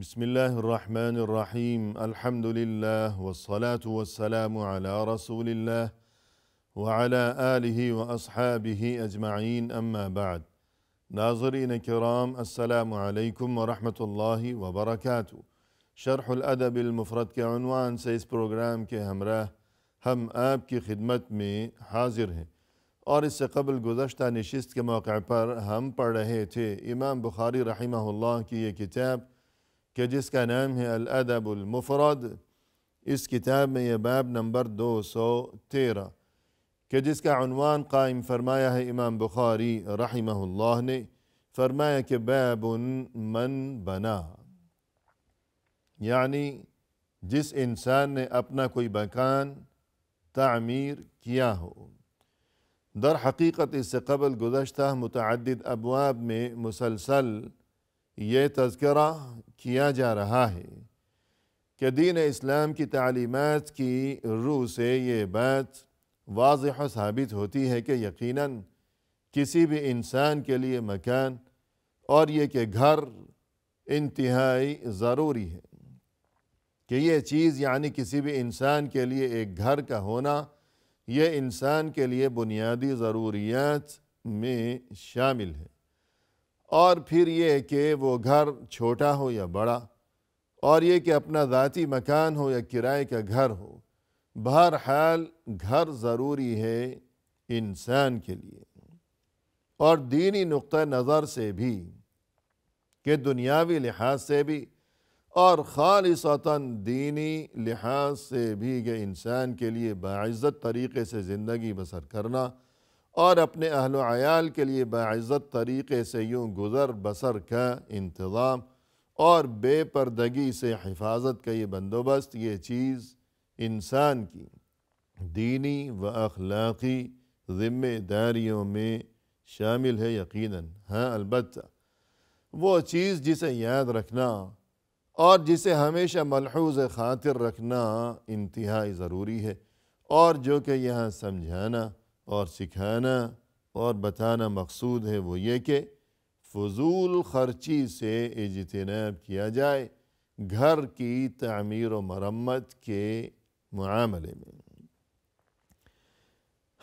بسم الله الرحمن الرحيم الحمد لله والصلاة والسلام على رسول الله وعلى آله وأصحابه أجمعين أما بعد ناظرین کرام السلام علیکم ورحمۃ اللہ وبرکاتہ۔ شرح الادب المفرد کے عنوان سے اس پروگرام کے ہمراہ ہم آپ کی خدمت میں حاضر ہیں، اور اس سے قبل گزشتہ نشست کے موقع پر ہم پڑھ رہے تھے امام بخاری رحمہ اللہ کی یہ کتاب کہ جس کا نام ہے الادب المفرد۔ اس کتاب میں یہ باب نمبر 213 کہ جس کا عنوان قائم فرمایا ہے امام بخاری رحمہ اللہ نے، فرمایا کہ باب من بنا، یعنی جس انسان نے اپنا کوئی مکان تعمیر کیا ہو۔ در حقیقت اس سے قبل گزشتہ متعدد ابواب میں مسلسل یہ تذکرہ کیا جا رہا ہے کہ دین اسلام کی تعلیمات کی روح سے یہ بات واضح و ثابت ہوتی ہے کہ یقیناً کسی بھی انسان کے لیے مکان اور یہ کہ گھر انتہائی ضروری ہے، کہ یہ چیز یعنی کسی بھی انسان کے لیے ایک گھر کا ہونا یہ انسان کے لیے بنیادی ضروریات میں شامل ہے۔ اور پھر یہ کہ وہ گھر چھوٹا ہو یا بڑا، اور یہ کہ اپنا ذاتی مکان ہو یا کرائے کا گھر ہو، بہرحال گھر ضروری ہے انسان کے لیے۔ اور دینی نقطہ نظر سے بھی کہ دنیاوی لحاظ سے بھی اور خالصتاً دینی لحاظ سے بھی کہ انسان کے لیے باعزت طریقے سے زندگی بسر کرنا اور اپنے اہل و عیال کے لیے باعزت طریقے سے یوں گزر بسر کا انتظام اور بے پردگی سے حفاظت کا یہ بندوبست، یہ چیز انسان کی دینی و اخلاقی ذمہ داریوں میں شامل ہے یقیناً۔ ہاں البتہ وہ چیز جسے یاد رکھنا اور جسے ہمیشہ ملحوظ خاطر رکھنا انتہائی ضروری ہے، اور جو کہ یہاں سمجھانا اور سکھانا اور بتانا مقصود ہے وہ یہ کہ فضول خرچی سے اجتناب کیا جائے گھر کی تعمیر و مرمت کے معاملے میں۔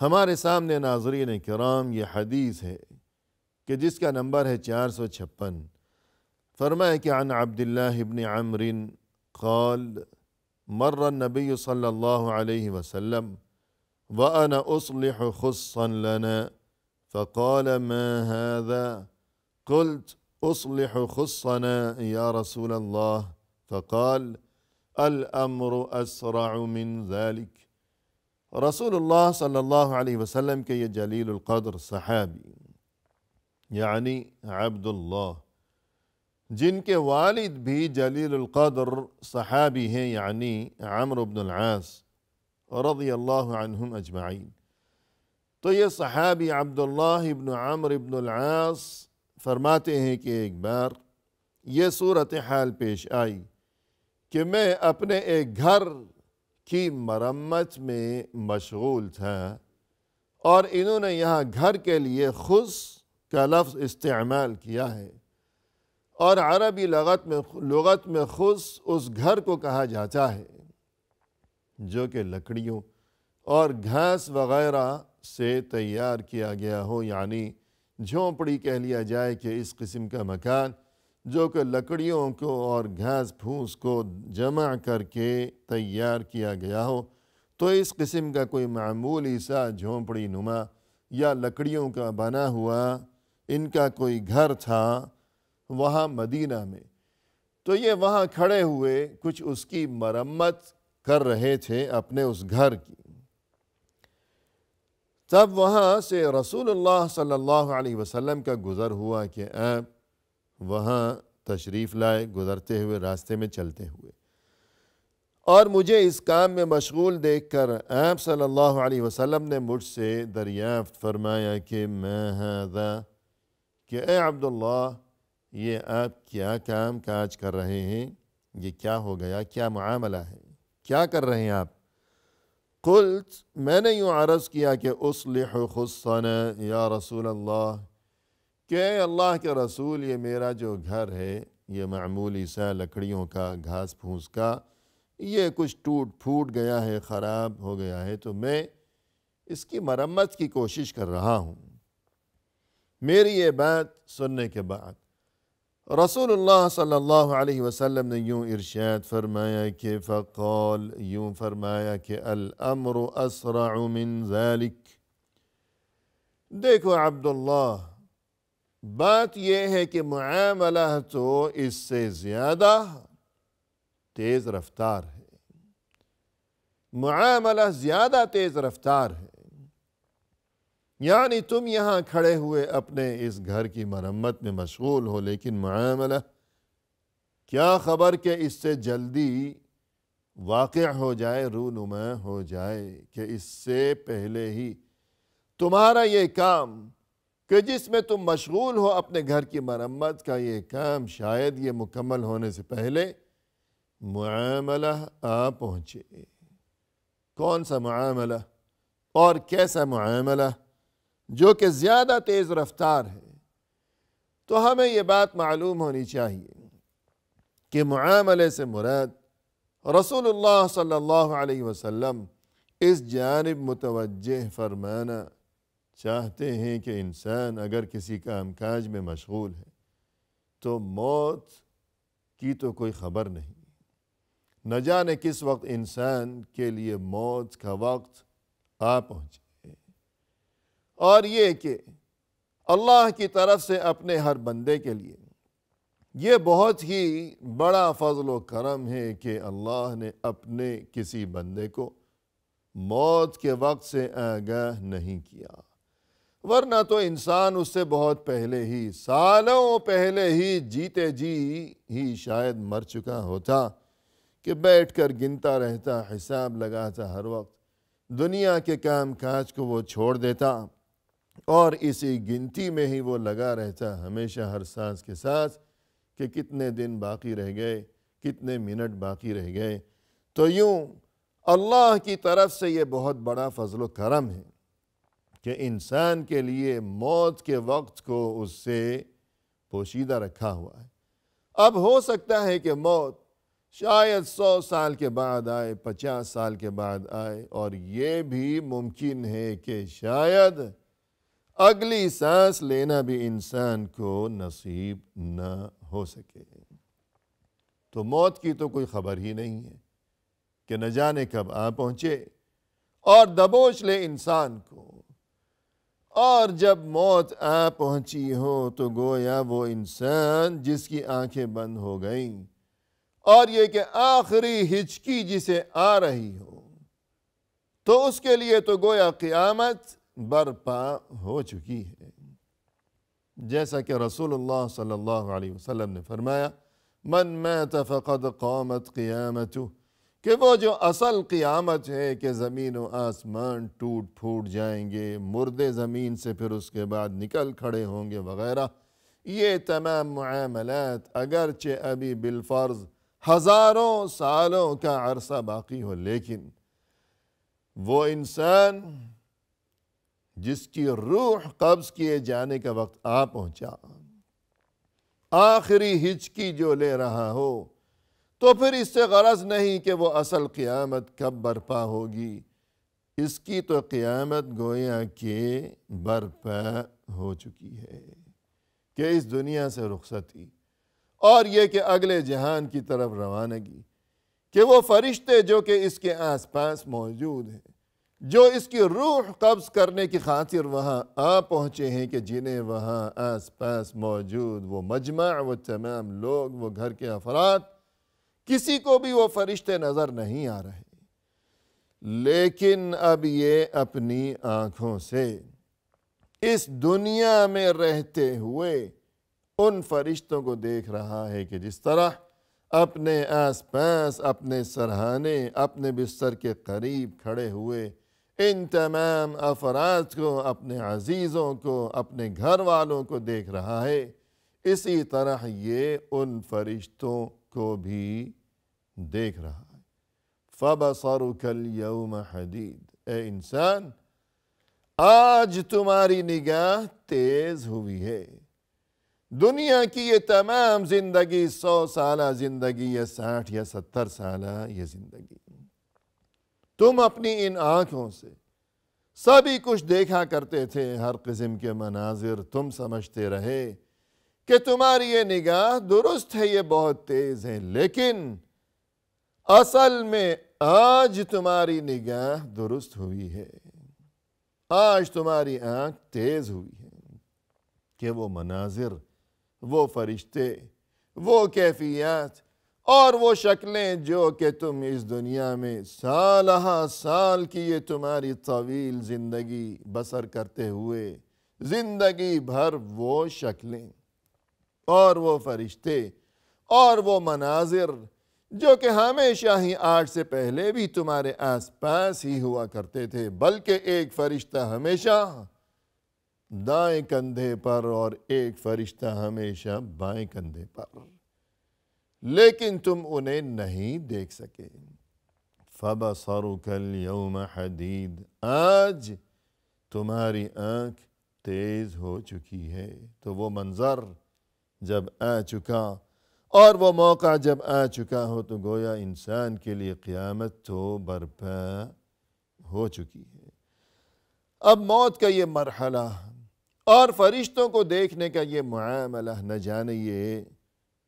ہمارے سامنے ناظرین کرام یہ حدیث ہے کہ جس کا نمبر ہے 456۔ فرمایا کہ عن عبداللہ بن عمرو قال مر النبی صلی اللہ علیہ وسلم وأنا أصلح خصا لنا فقال ما هذا؟ قلت أصلح خصنا يا رسول الله، فقال الأمر أسرع من ذلك۔ رسول اللہ صلی اللہ علیہ وسلم کے یہ جلیل القدر صحابی یعنی عبداللہ، جن کے والد بھی جلیل القدر صحابی ہیں، یعنی عمرو بن العاص رضی اللہ عنہم اجمعین، تو یہ صحابی عبداللہ بن عمرو بن العاص فرماتے ہیں کہ ایک بار یہ صورتحال پیش آئی کہ میں اپنے ایک گھر کی مرمت میں مشغول تھا، اور انہوں نے یہاں گھر کے لیے خص کا لفظ استعمال کیا ہے، اور عربی لغت میں خص اس گھر کو کہا جاتا ہے جو کہ لکڑیوں اور گھاس وغیرہ سے تیار کیا گیا ہو، یعنی جھونپڑی کہہ لیا جائے کہ اس قسم کا مکان جو کہ لکڑیوں کو اور گھاس پھوس کو جمع کر کے تیار کیا گیا ہو، تو اس قسم کا کوئی معمولی سا جھونپڑی نما یا لکڑیوں کا بنا ہوا ان کا کوئی گھر تھا وہاں مدینہ میں، تو یہ وہاں کھڑے ہوئے کچھ اس کی مرمت کر رہے تھے اپنے اس گھر کی۔ تب وہاں سے رسول اللہ صلی اللہ علیہ وسلم کا گزر ہوا کہ آپ وہاں تشریف لائے، گزرتے ہوئے راستے میں چلتے ہوئے، اور مجھے اس کام میں مشغول دیکھ کر آپ صلی اللہ علیہ وسلم نے مجھ سے دریافت فرمایا کہ ما ھذا، کہ اے عبداللہ یہ آپ کیا کام کاج کر رہے ہیں، یہ کیا ہو گیا، کیا معاملہ ہے، کیا کر رہے ہیں آپ؟ قلت، میں نے یوں عرض کیا کہ اصلح خصنا یا رسول اللہ، کہ اے اللہ کے رسول یہ میرا جو گھر ہے یہ معمولی سا لکڑیوں کا گھاس پھوس کا یہ کچھ ٹوٹ پھوٹ گیا ہے، خراب ہو گیا ہے، تو میں اس کی مرمت کی کوشش کر رہا ہوں۔ میری یہ بات سننے کے بعد رسول اللہ صلی اللہ علیہ وسلم نے یوں ارشاد فرمایا کہ فقال، یوں فرمایا کہ الامر اسرع من ذلک، دیکھو عبداللہ، بات یہ ہے کہ معاملہ تو اس سے زیادہ تیز رفتار ہے، معاملہ زیادہ تیز رفتار ہے۔ یعنی تم یہاں کھڑے ہوئے اپنے اس گھر کی مرمت میں مشغول ہو، لیکن معاملہ کیا خبر کہ اس سے جلدی واقع ہو جائے، رونما ہو جائے، کہ اس سے پہلے ہی تمہارا یہ کام کہ جس میں تم مشغول ہو اپنے گھر کی مرمت کا، یہ کام شاید یہ مکمل ہونے سے پہلے معاملہ آ پہنچے۔ کون سا معاملہ اور کیسا معاملہ؟ جو کہ زیادہ تیز رفتار ہے۔ تو ہمیں یہ بات معلوم ہونی چاہیے کہ معاملے سے مراد رسول اللہ صلی اللہ علیہ وسلم اس جانب متوجہ فرمانا چاہتے ہیں کہ انسان اگر کسی کام کاج میں مشغول ہے تو موت کی تو کوئی خبر نہیں، نہ جانے کس وقت انسان کے لیے موت کا وقت آ پہنچے، اور یہ کہ اللہ کی طرف سے اپنے ہر بندے کے لیے یہ بہت ہی بڑا فضل و کرم ہے کہ اللہ نے اپنے کسی بندے کو موت کے وقت سے آگاہ نہیں کیا، ورنہ تو انسان اس سے بہت پہلے ہی، سالوں پہلے ہی، جیتے جی ہی شاید مر چکا ہوتا، کہ بیٹھ کر گنتا رہتا، حساب لگاتا، ہر وقت دنیا کے کام کاج کو وہ چھوڑ دیتا اور اسی گنتی میں ہی وہ لگا رہتا ہمیشہ، ہر سانس کے ساتھ، کہ کتنے دن باقی رہ گئے، کتنے منٹ باقی رہ گئے۔ تو یوں اللہ کی طرف سے یہ بہت بڑا فضل و کرم ہے کہ انسان کے لیے موت کے وقت کو اس سے پوشیدہ رکھا ہوا ہے۔ اب ہو سکتا ہے کہ موت شاید 100 سال کے بعد آئے، 50 سال کے بعد آئے، اور یہ بھی ممکن ہے کہ شاید اگلی سانس لینا بھی انسان کو نصیب نہ ہو سکے۔ تو موت کی تو کوئی خبر ہی نہیں ہے کہ نہ جانے کب آ پہنچے اور دبوچ لے انسان کو، اور جب موت آ پہنچی ہو تو گویا وہ انسان جس کی آنکھیں بند ہو گئیں، اور یہ کہ آخری ہچکی جسے آ رہی ہو، تو اس کے لیے تو گویا قیامت برپا ہو چکی ہے۔ جیسا کہ رسول اللہ صلی اللہ علیہ وسلم نے فرمایا، من مات فقد قامت قیامتہ، کہ وہ جو اصل قیامت ہے کہ زمین و آسمان ٹوٹ پھوٹ جائیں گے، مردے زمین سے پھر اس کے بعد نکل کھڑے ہوں گے وغیرہ، یہ تمام معاملات اگرچہ ابھی بالفرض ہزاروں سالوں کا عرصہ باقی ہو، لیکن وہ انسان جس کی روح قبض کیے جانے کا وقت آ پہنچا، آخری ہچکی جو لے رہا ہو، تو پھر اس سے غرض نہیں کہ وہ اصل قیامت کب برپا ہوگی، اس کی تو قیامت گویا کہ برپا ہو چکی ہے، کہ اس دنیا سے رخصتی، اور یہ کہ اگلے جہان کی طرف روانگی، کہ وہ فرشتے جو کہ اس کے آس پاس موجود ہیں، جو اس کی روح قبض کرنے کی خاطر وہاں آ پہنچے ہیں، کہ جنہیں وہاں آس پاس موجود وہ مجمع، وہ تمام لوگ، وہ گھر کے افراد، کسی کو بھی وہ فرشتے نظر نہیں آ رہے، لیکن اب یہ اپنی آنکھوں سے اس دنیا میں رہتے ہوئے ان فرشتوں کو دیکھ رہا ہے کہ جس طرح اپنے آس پاس، اپنے سرہانے، اپنے بستر کے قریب کھڑے ہوئے ان تمام افراد کو، اپنے عزیزوں کو، اپنے گھر والوں کو دیکھ رہا ہے، اسی طرح یہ ان فرشتوں کو بھی دیکھ رہا ہے۔ فَبَصَرُكَ الْيَوْمَ حَدِيدٌ، اے انسان آج تمہاری نگاہ تیز ہوئی ہے، دنیا کی یہ تمام زندگی 100 سالہ زندگی یا 60 یا 70 سالہ یہ زندگی، تم اپنی ان آنکھوں سے سبھی کچھ دیکھا کرتے تھے، ہر قسم کے مناظر تم سمجھتے رہے کہ تمہاری یہ نگاہ درست ہے، یہ بہت تیز ہے، لیکن اصل میں آج تمہاری نگاہ درست ہوئی ہے، آج تمہاری آنکھ تیز ہوئی ہے کہ وہ مناظر، وہ فرشتے، وہ کیفیات اور وہ شکلیں جو کہ تم اس دنیا میں سالہ سال کی یہ تمہاری طویل زندگی بسر کرتے ہوئے زندگی بھر وہ شکلیں اور وہ فرشتے اور وہ مناظر جو کہ ہمیشہ ہی آج سے پہلے بھی تمہارے آس پاس ہی ہوا کرتے تھے، بلکہ ایک فرشتہ ہمیشہ دائیں کندھے پر اور ایک فرشتہ ہمیشہ بائیں کندھے پر، لیکن تم انہیں نہیں دیکھ سکے۔ فَبَصَرُكَ الْيَوْمَ حَدِيدٌ، آج تمہاری آنکھ تیز ہو چکی ہے۔ تو وہ منظر جب آ چکا اور وہ موقع جب آ چکا ہو تو گویا انسان کے لیے قیامت تو برپا ہو چکی ہے۔ اب موت کا یہ مرحلہ اور فرشتوں کو دیکھنے کا یہ معاملہ، نہ جانے یہ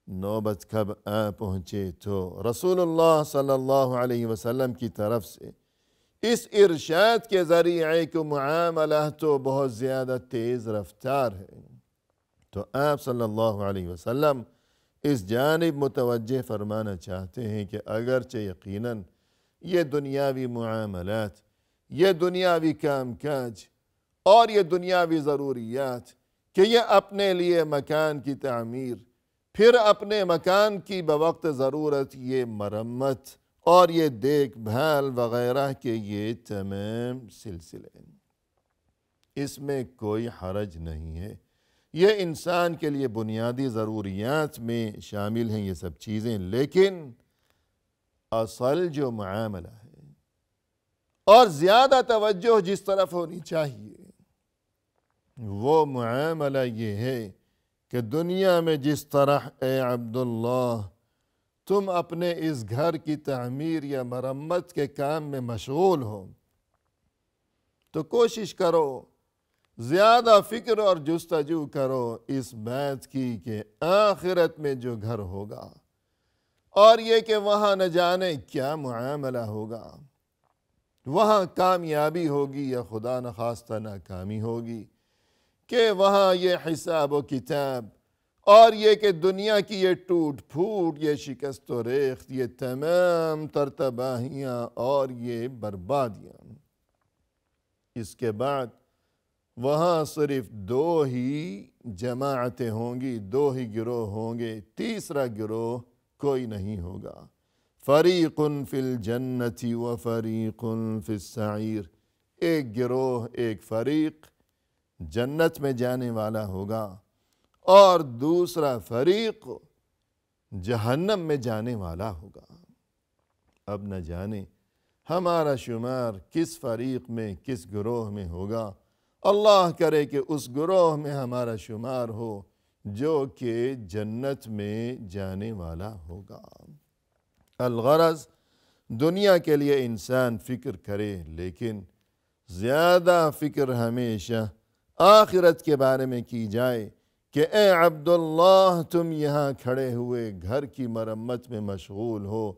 نوبت کب آ پہنچے۔ تو رسول اللہ صلی اللہ علیہ وسلم کی طرف سے اس ارشاد کے ذریعے کہ معاملہ تو بہت زیادہ تیز رفتار ہے، تو آپ صلی اللہ علیہ وسلم اس جانب متوجہ فرمانا چاہتے ہیں کہ اگرچہ یقیناً یہ دنیاوی معاملات، یہ دنیاوی کام کاج اور یہ دنیاوی ضروریات کہ یہ اپنے لیے مکان کی تعمیر، پھر اپنے مکان کی بوقت ضرورت یہ مرمت اور یہ دیکھ بھال وغیرہ کے یہ تمام سلسلے، اس میں کوئی حرج نہیں ہے، یہ انسان کے لیے بنیادی ضروریات میں شامل ہیں یہ سب چیزیں، لیکن اصل جو معاملہ ہے اور زیادہ توجہ جس طرف ہونی چاہیے وہ معاملہ یہ ہے کہ دنیا میں جس طرح اے عبداللہ تم اپنے اس گھر کی تعمیر یا مرمت کے کام میں مشغول ہو، تو کوشش کرو، زیادہ فکر اور جستجو کرو اس بات کی کہ آخرت میں جو گھر ہوگا اور یہ کہ وہاں نہ جانے کیا معاملہ ہوگا، وہاں کامیابی ہوگی یا خدا نخواستہ ناکامی ہوگی، کہ وہاں یہ حساب و کتاب اور یہ کہ دنیا کی یہ ٹوٹ پھوٹ، یہ شکست و ریخت، یہ تمام تر تباہیاں اور یہ بربادیاں، اس کے بعد وہاں صرف 2 ہی جماعتیں ہوں گی، 2 ہی گروہ ہوں گے، تیسرا گروہ کوئی نہیں ہوگا۔ فریق فی الجنت و فریق فی السعیر، ایک گروہ، ایک فریق جنت میں جانے والا ہوگا اور دوسرا فریق جہنم میں جانے والا ہوگا۔ اب نہ جانے ہمارا شمار کس فریق میں، کس گروہ میں ہوگا، اللہ کرے کہ اس گروہ میں ہمارا شمار ہو جو کہ جنت میں جانے والا ہوگا۔ الغرض دنیا کے لیے انسان فکر کرے، لیکن زیادہ فکر ہمیشہ آخرت کے بارے میں کی جائے کہ اے عبداللہ تم یہاں کھڑے ہوئے گھر کی مرمت میں مشغول ہو،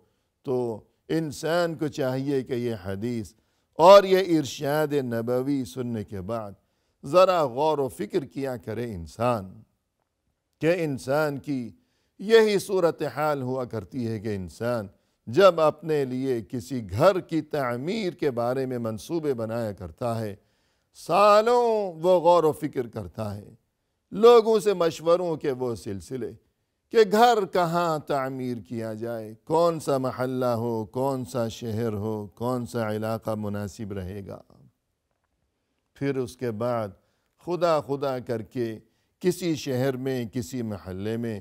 تو انسان کو چاہیے کہ یہ حدیث اور یہ ارشاد نبوی سننے کے بعد ذرا غور و فکر کیا کرے انسان، کہ انسان کی یہی صورتحال ہوا کرتی ہے کہ انسان جب اپنے لیے کسی گھر کی تعمیر کے بارے میں منصوبے بنایا کرتا ہے، سالوں وہ غور و فکر کرتا ہے، لوگوں سے مشوروں کے وہ سلسلے کہ گھر کہاں تعمیر کیا جائے، کون سا محلہ ہو، کون سا شہر ہو، کون سا علاقہ مناسب رہے گا، پھر اس کے بعد خدا کر کے کسی شہر میں، کسی محلے میں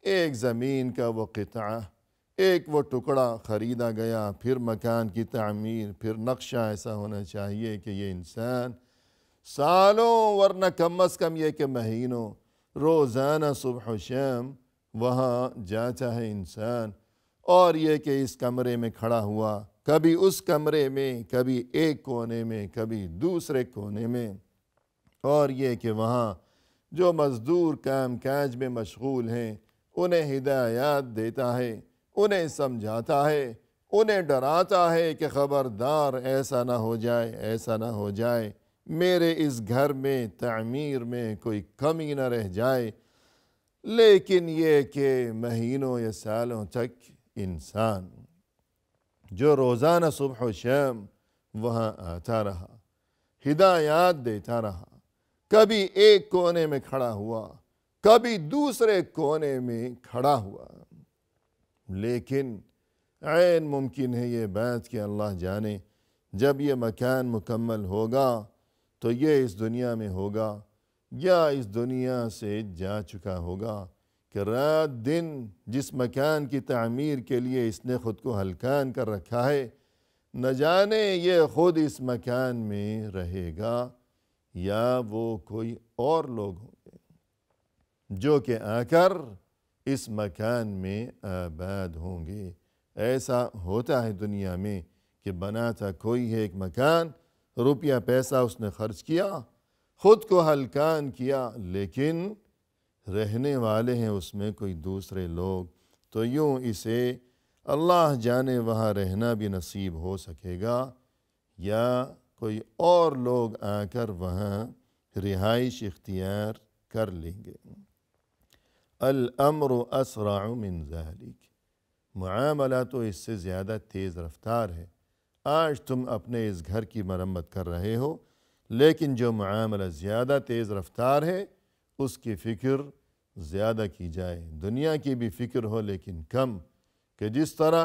ایک زمین کا وہ قطعہ، ایک وہ ٹکڑا خریدا گیا، پھر مکان کی تعمیر، پھر نقشہ ایسا ہونا چاہیے کہ یہ انسان سالوں ورنہ کم از کم یہ کہ مہینوں روزانہ صبح و شام وہاں جاتا ہے انسان، اور یہ کہ اس کمرے میں کھڑا ہوا، کبھی اس کمرے میں، کبھی ایک کونے میں، کبھی دوسرے کونے میں، اور یہ کہ وہاں جو مزدور کام کاج میں مشغول ہیں انہیں ہدایات دیتا ہے، انہیں سمجھاتا ہے، انہیں ڈراتا ہے کہ خبردار ایسا نہ ہو جائے، ایسا نہ ہو جائے، میرے اس گھر میں تعمیر میں کوئی کمی نہ رہ جائے۔ لیکن یہ کہ مہینوں یا سالوں تک انسان جو روزانہ صبح و شام وہاں آتا رہا، ہدایات دیتا رہا، کبھی ایک کونے میں کھڑا ہوا، کبھی دوسرے کونے میں کھڑا ہوا، لیکن عین ممکن ہے یہ بات کہ اللہ جانے جب یہ مکان مکمل ہوگا تو یہ اس دنیا میں ہوگا یا اس دنیا سے جا چکا ہوگا، کہ رات دن جس مکان کی تعمیر کے لیے اس نے خود کو ہلکان کر رکھا ہے، نہ جانے یہ خود اس مکان میں رہے گا یا وہ کوئی اور لوگ ہوں گے جو کہ آ کر اس مکان میں آباد ہوں گے۔ ایسا ہوتا ہے دنیا میں کہ بناتا کوئی ہے ایک مکان، روپیہ پیسہ اس نے خرچ کیا، خود کو ہلکان کیا، لیکن رہنے والے ہیں اس میں کوئی دوسرے لوگ، تو یوں اسے اللہ جانے وہاں رہنا بھی نصیب ہو سکے گا یا کوئی اور لوگ آ کر وہاں رہائش اختیار کر لیں گے۔ الامر اسرع من ذلک، معاملہ تو اس سے زیادہ تیز رفتار ہے۔ آج تم اپنے اس گھر کی مرمت کر رہے ہو، لیکن جو معاملہ زیادہ تیز رفتار ہے اس کی فکر زیادہ کی جائے، دنیا کی بھی فکر ہو لیکن کم، کہ جس طرح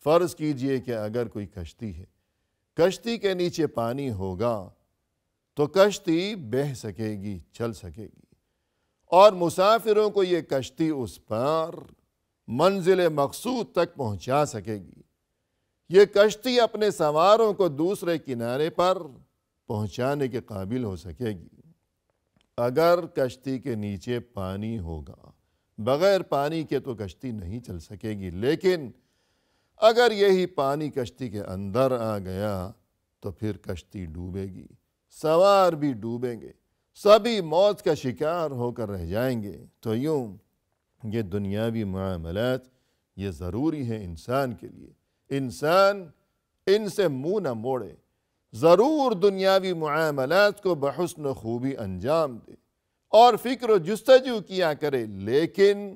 فرض کیجئے کہ اگر کوئی کشتی ہے، کشتی کے نیچے پانی ہوگا تو کشتی بہہ سکے گی، چل سکے گی، اور مسافروں کو یہ کشتی اس پار منزل مقصود تک پہنچا سکے گی، یہ کشتی اپنے سواروں کو دوسرے کنارے پر پہنچانے کے قابل ہو سکے گی۔ اگر کشتی کے نیچے پانی ہوگا، بغیر پانی کے تو کشتی نہیں چل سکے گی، لیکن اگر یہی پانی کشتی کے اندر آ گیا تو پھر کشتی ڈوبے گی، سوار بھی ڈوبیں گے، سبھی موت کا شکار ہو کر رہ جائیں گے۔ تو یوں یہ دنیاوی معاملات یہ ضروری ہے انسان کے لیے، انسان ان سے منہ نہ موڑے، ضرور دنیاوی معاملات کو بحسن و خوبی انجام دے اور فکر و جستجو کیا کرے، لیکن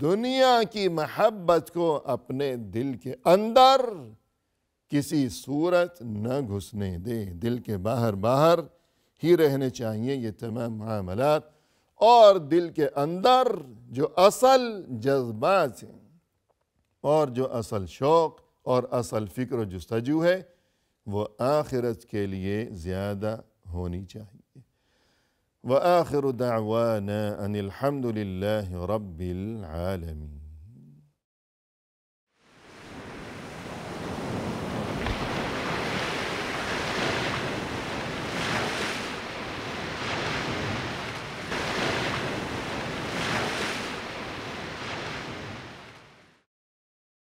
دنیا کی محبت کو اپنے دل کے اندر کسی صورت نہ گھسنے دے، دل کے باہر باہر ہی رہنے چاہیے یہ تمام معاملات، اور دل کے اندر جو اصل جذبات ہیں اور جو اصل شوق اور اصل فکر و جستجو ہے وہ آخرت کے لیے زیادہ ہونی چاہیے۔ وآخر دعوانا ان الحمد للہ رب العالمین۔